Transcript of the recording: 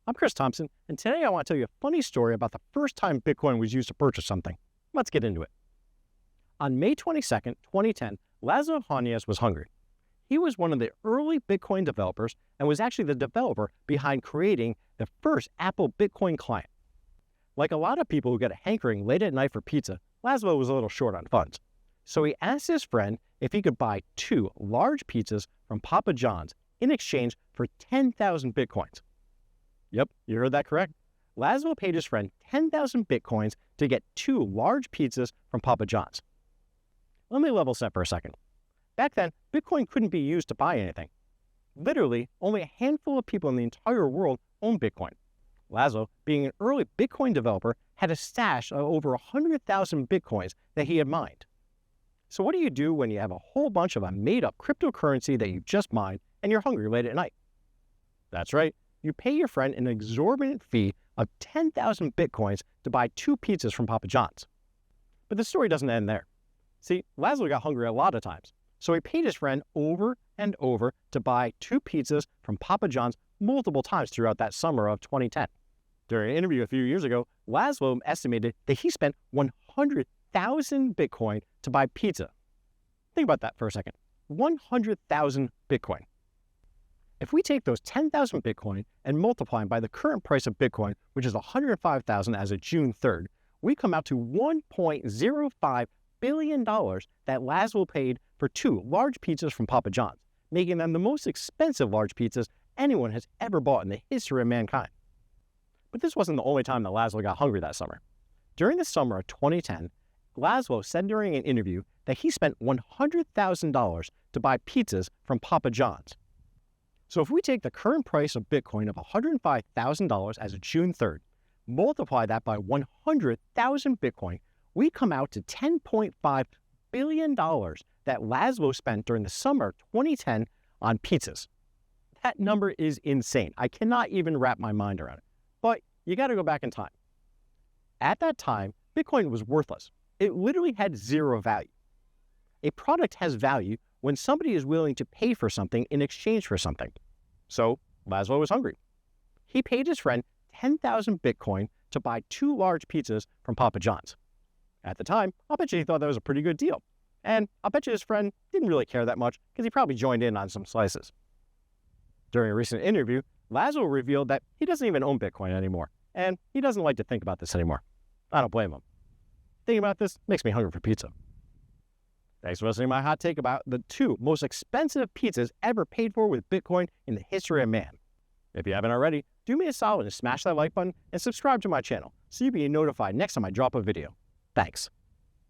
I'm Chris Thompson, and today I want to tell you a funny story about the first time Bitcoin was used to purchase something. Let's get into it. On May 22nd, 2010, Laszlo Hanyecz was hungry. He was one of the early Bitcoin developers and was actually the developer behind creating the first Apple Bitcoin client. Like a lot of people who get a hankering late at night for pizza, Laszlo was a little short on funds. So he asked his friend if he could buy 2 large pizzas from Papa John's in exchange for 10,000 Bitcoins. Yep, you heard that correct. Laszlo paid his friend 10,000 Bitcoins to get 2 large pizzas from Papa John's. Let me level set for a second. Back then, Bitcoin couldn't be used to buy anything. Literally, only a handful of people in the entire world own Bitcoin. Laszlo, being an early Bitcoin developer, had a stash of over 100,000 Bitcoins that he had mined. So what do you do when you have a whole bunch of a made-up cryptocurrency that you just mined and you're hungry late at night? That's right. You pay your friend an exorbitant fee of 10,000 Bitcoins to buy 2 pizzas from Papa John's. But the story doesn't end there. See, Laszlo got hungry a lot of times, so he paid his friend over and over to buy 2 pizzas from Papa John's multiple times throughout that summer of 2010. During an interview a few years ago, Laszlo estimated that he spent 100,000 Bitcoin to buy pizza. Think about that for a second. 100,000 Bitcoin. If we take those 10,000 Bitcoin and multiply them by the current price of Bitcoin, which is 105,000 as of June 3rd, we come out to $1.05 billion that Laszlo paid for 2 large pizzas from Papa John's, making them the most expensive large pizzas anyone has ever bought in the history of mankind. But this wasn't the only time that Laszlo got hungry that summer. During the summer of 2010, Laszlo said during an interview that he spent $100,000 to buy pizzas from Papa John's. So if we take the current price of Bitcoin of $105,000 as of June 3rd, multiply that by 100,000 Bitcoin, we come out to $10.5 billion that Laszlo spent during the summer of 2010 on pizzas. That number is insane. I cannot even wrap my mind around it. But you got to go back in time. At that time, Bitcoin was worthless. It literally had zero value. A product has value when somebody is willing to pay for something in exchange for something. So Laszlo was hungry. He paid his friend 10,000 Bitcoin to buy 2 large pizzas from Papa John's. At the time, I'll bet you he thought that was a pretty good deal. And I'll bet you his friend didn't really care that much because he probably joined in on some slices. During a recent interview, Laszlo revealed that he doesn't even own Bitcoin anymore, and he doesn't like to think about this anymore. I don't blame him. Thinking about this makes me hungry for pizza. Thanks for listening to my hot take about the 2 most expensive pizzas ever paid for with Bitcoin in the history of man. If you haven't already, do me a solid and smash that like button and subscribe to my channel so you'll be notified next time I drop a video. Thanks.